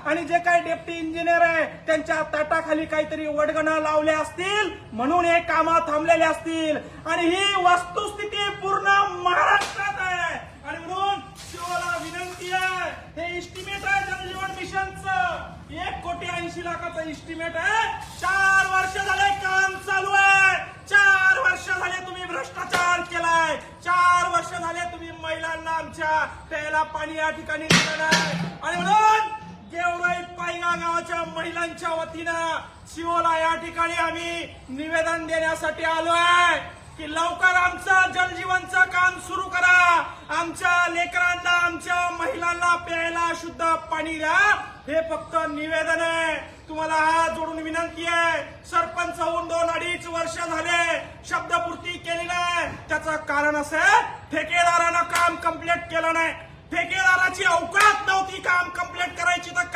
आणि जे काही डेप्टी इंजिनियर आहे त्यांच्या ताटाखाली काहीतरी वडगणा लावल्या असतील म्हणून हे कामं थांबलेले असतील आणि ही वस्तुस्थिती पूर्ण महाराष्ट्रात आहे आणि म्हणून शिवला विनंती आहे हे इस्टिमेट आहे जलजीवन मिशनचं 1,80,00,000 इस्टिमेट आहे 4 वर्ष झाले काम चालू आहे 4 वर्ष झाले तुम्ही भ्रष्टाचार केलाय 4 वर्ष झाले तुम्ही महिलांना आमच्या प्यायला पाणी या ठिकाणी दिलं नाही आणि म्हणून गेवराई पायगा गावाच्या महिलांच्या वतीनं शिवला या ठिकाणी आम्ही निवेदन देण्यासाठी आलो आहे की लवकर आमचं जलजीवनचं काम सुरू करा आमच्या लेकरांना आमच्या महिलांना प्यायला शुद्ध पाणी द्या हे फक्त निवेदन आहे तुम्हाला हात जोडून विनंती आहे सरपंच होऊन 2-2.5 वर्ष झाले शब्दपूर्ती केली नाही त्याचं कारण असं आहे ठेकेदारानं काम कंप्लीट केलं नाही ठेकेदाराची अवकाश नव्हती काम कंप्लीट करायची तर